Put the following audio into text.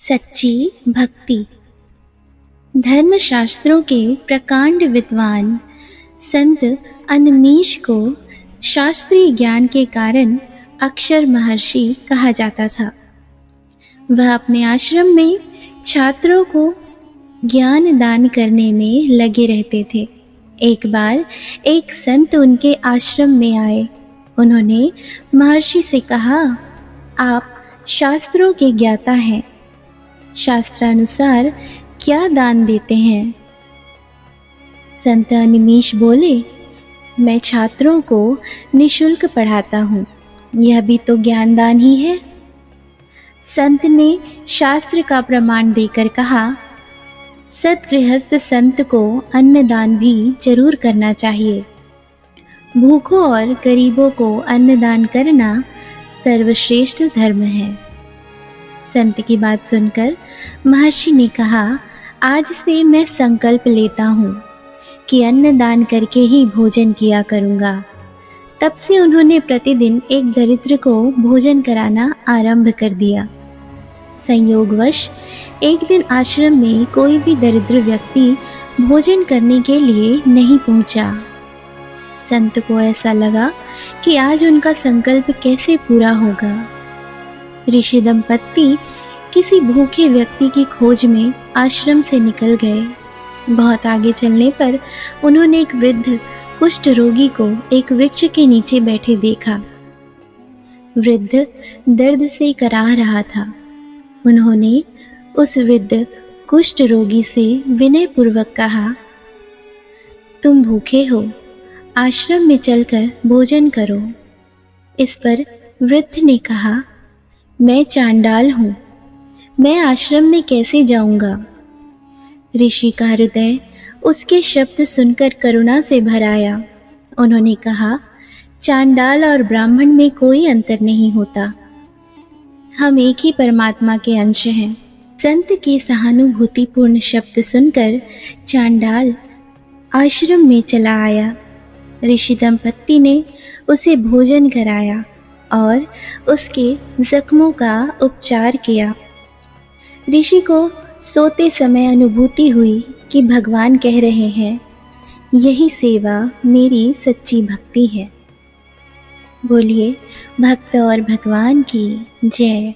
सच्ची भक्ति। धर्मशास्त्रों के प्रकांड विद्वान संत अनमीश को शास्त्रीय ज्ञान के कारण अक्षर महर्षि कहा जाता था। वह अपने आश्रम में छात्रों को ज्ञान दान करने में लगे रहते थे। एक बार एक संत उनके आश्रम में आए। उन्होंने महर्षि से कहा, आप शास्त्रों के ज्ञाता हैं, शास्त्रानुसार क्या दान देते हैं? संत अनिमीश बोले, मैं छात्रों को निशुल्क पढ़ाता हूँ, यह भी तो ज्ञान दान ही है। संत ने शास्त्र का प्रमाण देकर कहा, सतगृहस्थ संत को अन्नदान भी जरूर करना चाहिए। भूखों और गरीबों को अन्नदान करना सर्वश्रेष्ठ धर्म है। संत की बात सुनकर महर्षि ने कहा, आज से मैं संकल्प लेता हूँ कि अन्नदान करके ही भोजन किया करूँगा। तब से उन्होंने प्रतिदिन एक दरिद्र को भोजन कराना आरंभ कर दिया। संयोगवश एक दिन आश्रम में कोई भी दरिद्र व्यक्ति भोजन करने के लिए नहीं पहुँचा। संत को ऐसा लगा कि आज उनका संकल्प कैसे पूरा होगा। ऋषि दंपत्ति किसी भूखे व्यक्ति की खोज में आश्रम से निकल गए। बहुत आगे चलने पर उन्होंने एक वृद्ध कुष्ठ रोगी को एक वृक्ष के नीचे बैठे देखा। वृद्ध दर्द से कराह रहा था। उन्होंने उस वृद्ध कुष्ठ रोगी से विनयपूर्वक कहा, तुम भूखे हो, आश्रम में चलकर भोजन करो। इस पर वृद्ध ने कहा, मैं चांडाल हूँ, मैं आश्रम में कैसे जाऊंगा? ऋषि का हृदय उसके शब्द सुनकर करुणा से भर आया। उन्होंने कहा, चांडाल और ब्राह्मण में कोई अंतर नहीं होता, हम एक ही परमात्मा के अंश हैं। संत की सहानुभूतिपूर्ण शब्द सुनकर चांडाल आश्रम में चला आया। ऋषि दंपत्ति ने उसे भोजन कराया और उसके जख्मों का उपचार किया। ऋषि को सोते समय अनुभूति हुई कि भगवान कह रहे हैं, यही सेवा मेरी सच्ची भक्ति है। बोलिए भक्त और भगवान की जय।